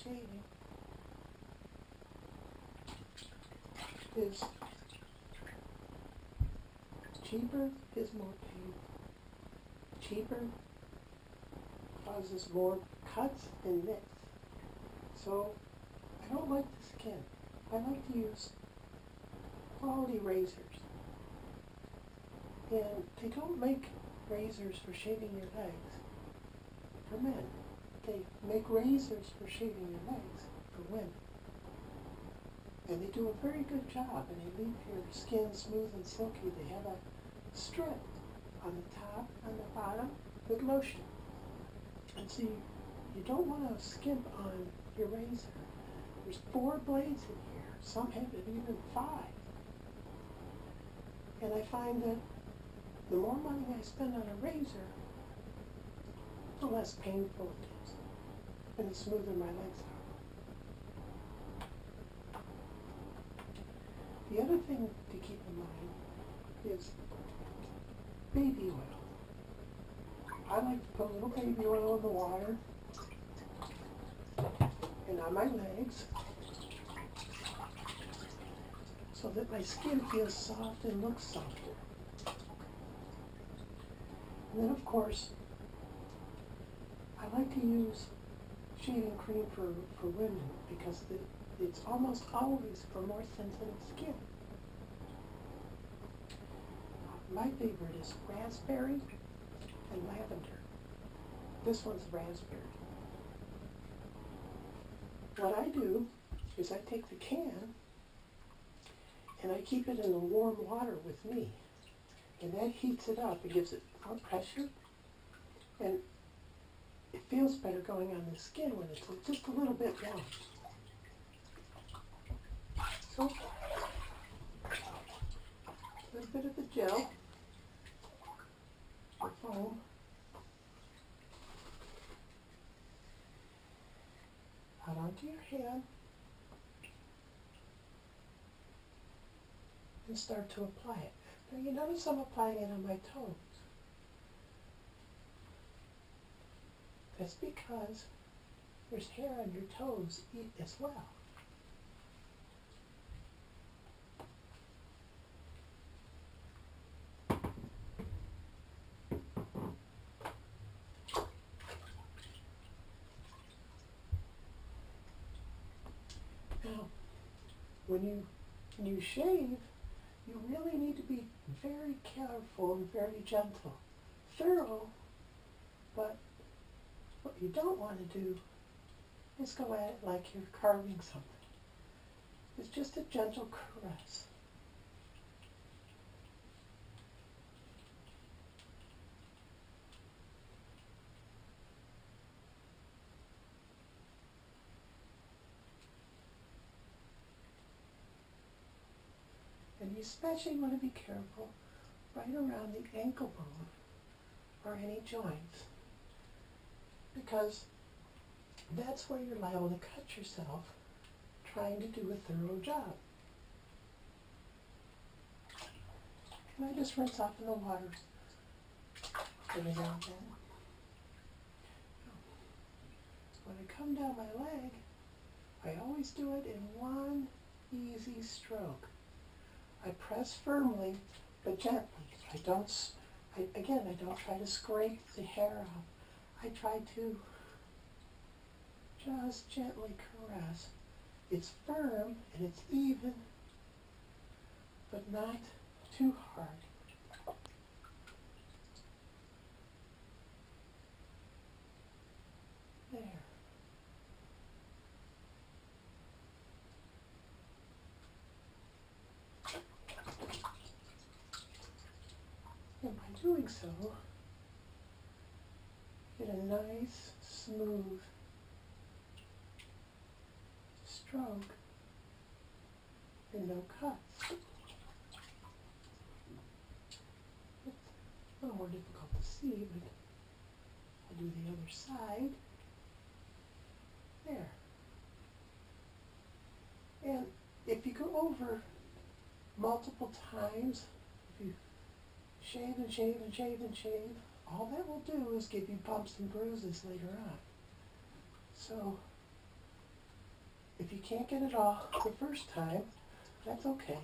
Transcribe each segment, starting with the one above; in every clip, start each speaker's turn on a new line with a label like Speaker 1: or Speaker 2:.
Speaker 1: Shaving is cheaper is more pain. Cheaper causes more cuts and nicks. So I don't like the skin. I like to use quality razors. And they don't make razors for shaving your legs for men. They make razors for shaving your legs for women. And they do a very good job, and they leave your skin smooth and silky. They have a strip on the top and the bottom with lotion. And so you don't want to skimp on your razor. There's 4 blades in here. Some have even 5. And I find that the more money I spend on a razor, the less painful it is, and the smoother my legs are. The other thing to keep in mind is baby oil. I like to put a little baby oil in the water and on my legs so that my skin feels soft and looks softer. And then, of course, I like to use shaving cream for women because it's almost always for more sensitive skin. My favorite is raspberry and lavender. This one's raspberry. What I do is I take the can and I keep it in the warm water with me. And that heats it up. It gives it more pressure. And it feels better going on the skin when it's just a little bit warm. So, a little bit of the gel, or foam. Out onto your hand. And start to apply it. Now you notice I'm applying it on my toes. That's because there's hair on your toes as well. Now, when you shave, you really need to be very careful and very gentle. Thorough, but what you don't want to do is go at it like you're carving something. It's just a gentle caress. And you especially want to be careful right around the ankle bone or any joints, because that's where you're liable to cut yourself trying to do a thorough job. And I just rinse off in the water every now and then. When I come down my leg, I always do it in one easy stroke. I press firmly, but gently. I don't try to scrape the hair off. I try to just gently caress. It's firm and it's even, but not too hard. There. And by doing so, get a nice, smooth stroke and no cuts. It's a little more difficult to see, but I'll do the other side. There. And if you go over multiple times, if you shave and shave and shave and shave, all that will do is give you bumps and bruises later on. So can't get it all the first time, that's okay.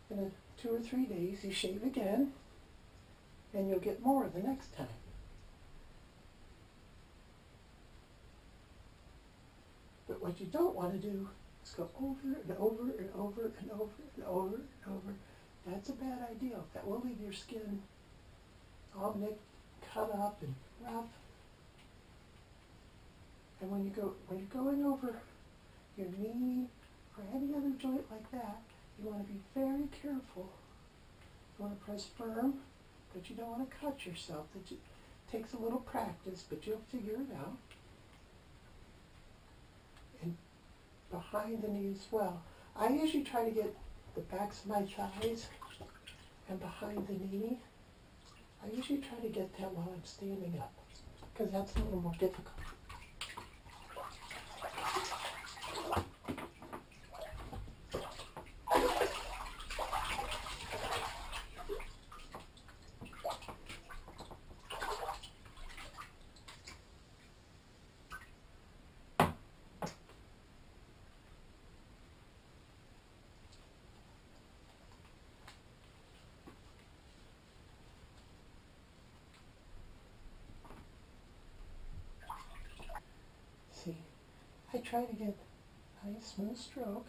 Speaker 1: In 2 or 3 days, you shave again, and you'll get more the next time. But what you don't want to do is go over and over and over and over and over and over. That's a bad idea. That will leave your skin all nicked, cut up, and rough. And when you're going over your knee or any other joint like that, you want to be very careful. You want to press firm, but you don't want to cut yourself. It takes a little practice, but you'll figure it out. And behind the knee as well. I usually try to get the backs of my thighs and behind the knee. I usually try to get that while I'm standing up, because that's a little more difficult. See, I try to get a nice smooth stroke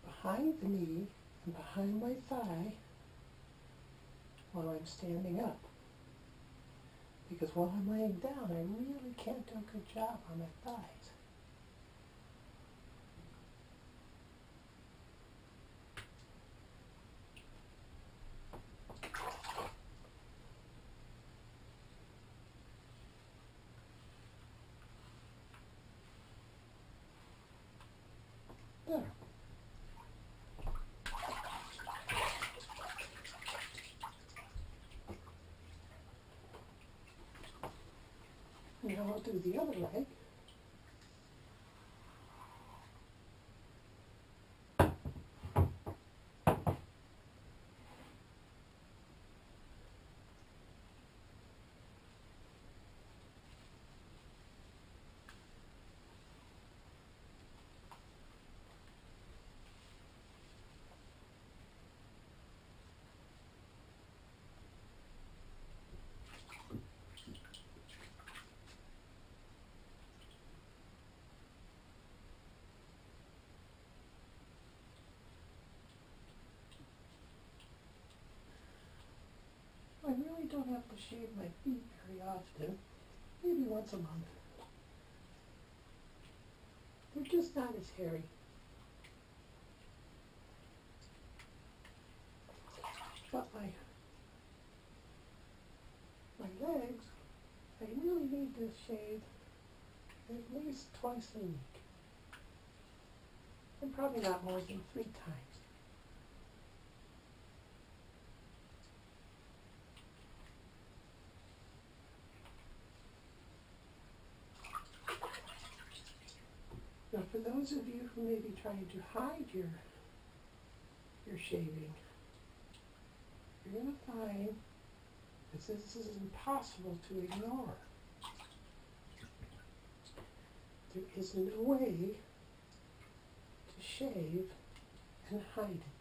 Speaker 1: behind the knee and behind my thigh while I'm standing up. Because while I'm laying down, I really can't do a good job on my thighs. There. Now I'll do the other leg. I really don't have to shave my feet very often, maybe once a month. They're just not as hairy. But my legs, I really need to shave at least twice a week. And probably not more than 3 times. Now, for those of you who may be trying to hide your shaving, you're going to find that this is impossible to ignore. There is no way to shave and hide it.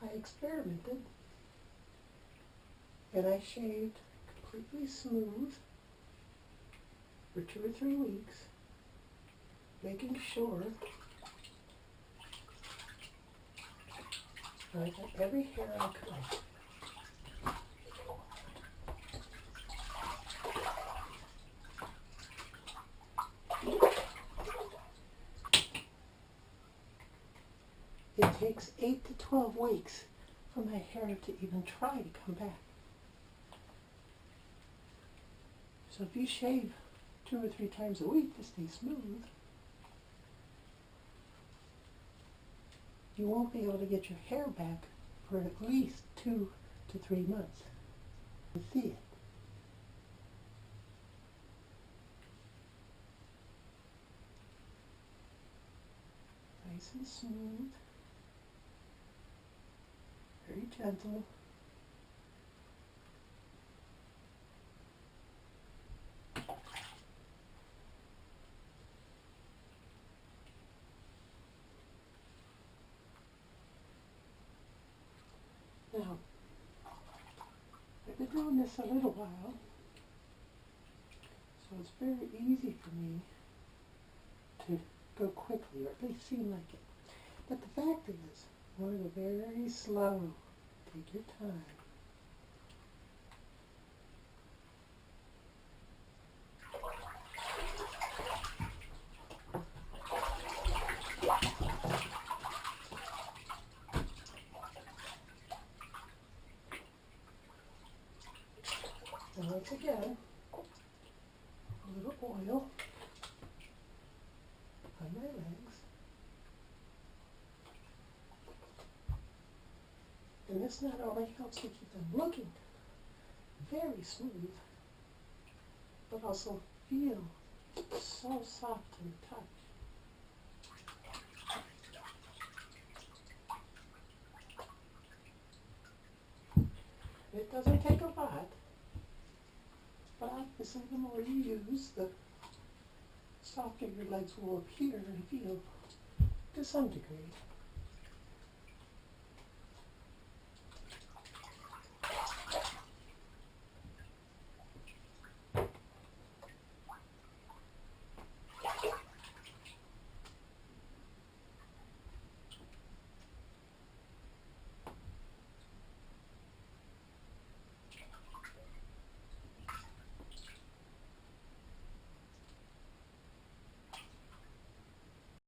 Speaker 1: I experimented, and I shaved completely smooth for 2 or 3 weeks, making sure I got every hair I could. It takes 8 to 12 weeks for my hair to even try to come back. So if you shave 2 or 3 times a week to stay smooth, you won't be able to get your hair back for at least 2 to 3 months. You see it. Nice and smooth. Very gentle. I've been doing this a little while, so it's very easy for me to go quickly, or at least seem like it. But the fact is, you want to go very slow. Take your time. And once again, a little oil on my legs. And this not only helps to keep them looking very smooth, but also feel so soft to the touch. It doesn't take a lot, but obviously the more you use, the softer your legs will appear and feel to some degree.